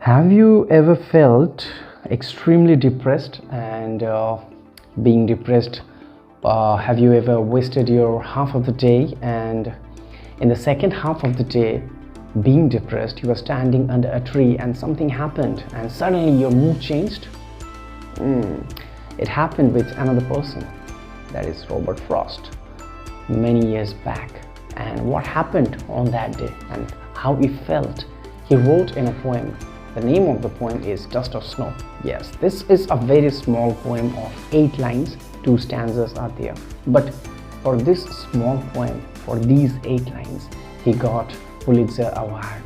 Have you ever felt extremely depressed and being depressed, have you ever wasted your half of the day, and in the second half of the day being depressed, you were standing under a tree and something happened and suddenly your mood changed? It happened with another person, that is Robert Frost, many years back. And what happened on that day and how he felt, he wrote in a poem. The name of the poem is Dustofsnow. Yes, this is a very small poem of 8 lines, 2 stanzas are there. But for this small poem, for these 8 lines, he got Pulitzer Award.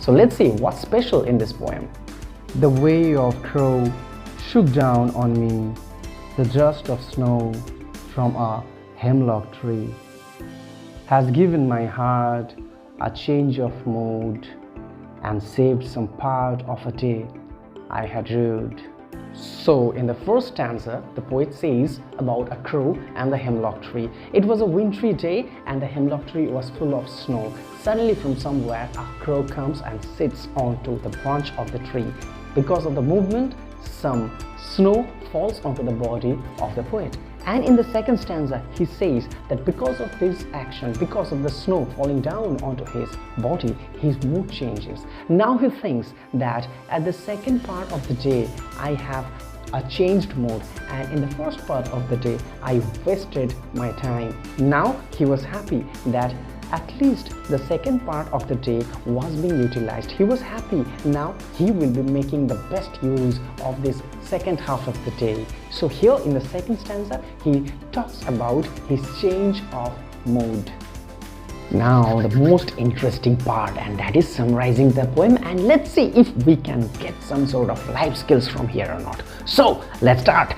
So let's see what's special in this poem. The way of crow shook down on me, the dust of snow from a hemlock tree has given my heart a change of mood and saved some part of a day I had rued. So in the first stanza, the poet says about a crow and the hemlock tree. It was a wintry day and the hemlock tree was full of snow. Suddenly from somewhere a crow comes and sits onto the branch of the tree. Because of the movement, some snow falls onto the body of the poet. And in the second stanza, he says that because of this action, because of the snow falling down onto his body, his mood changes. Now he thinks that at the second part of the day, I have a changed mood, and in the first part of the day, I wasted my time. Now he was happy that at least the second part of the day was being utilized. He was happy. Now he will be making the best use of this second half of the day. So here in the second stanza, he talks about his change of mood. Now the most interesting part, and that is summarizing the poem, and let's see if we can get some sort of life skills from here or not. So let's start.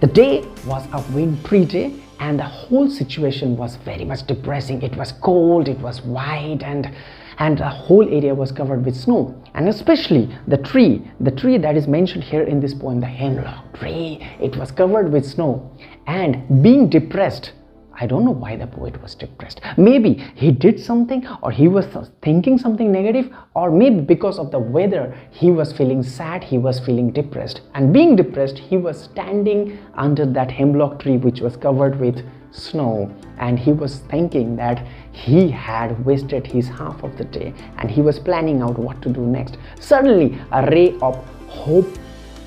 The day was a wintry day and the whole situation was very much depressing. It was cold, it was white, and the whole area was covered with snow. And especially the tree that is mentioned here in this poem, the hemlock tree, it was covered with snow. And being depressed, I don't know why the poet was depressed. Maybe he did something, or he was thinking something negative, or maybe because of the weather he was feeling sad, he was feeling depressed. And being depressed, he was standing under that hemlock tree which was covered with snow, and he was thinking that he had wasted his half of the day and he was planning out what to do next. Suddenly a ray of hope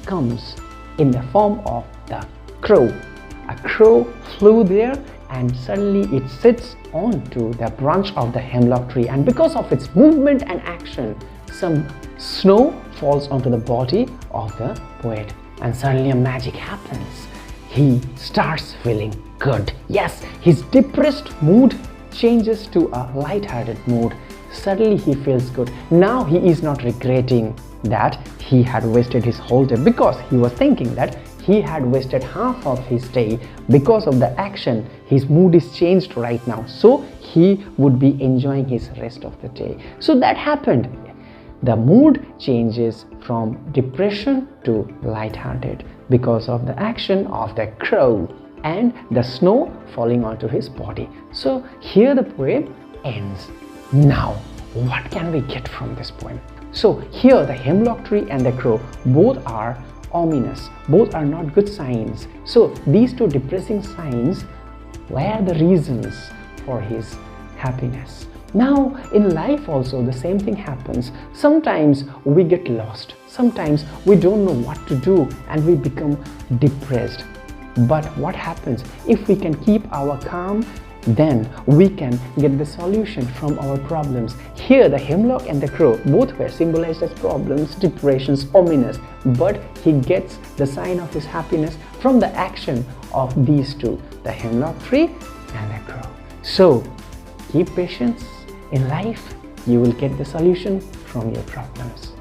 comes in the form of the crow. A crow flew there and suddenly it sits onto the branch of the hemlock tree, and because of its movement and action, some snow falls onto the body of the poet, and suddenly a magic happens. He starts feeling good. Yes, his depressed mood changes to a light-hearted mood. Suddenly he feels good. Now he is not regretting that he had wasted his whole day, because he was thinking that he had wasted half of his day. Because of the action, his mood is changed right now, so he would be enjoying his rest of the day. So that happened. The mood changes from depression to light-hearted because of the action of the crow and the snow falling onto his body. So here the poem ends. Now what can we get from this poem? So here the hemlock tree and the crow both are ominous, both are not good signs. So these 2 depressing signs were the reasons for his happiness. Now in life also the same thing happens. Sometimes we get lost, sometimes we don't know what to do and we become depressed. But what happens if we can keep our calm? Then we can get the solution from our problems. Here the hemlock and the crow both were symbolized as problems, depressions, ominous, but he gets the sign of his happiness from the action of these 2, the hemlock tree and the crow. So keep patience. In life you will get the solution from your problems.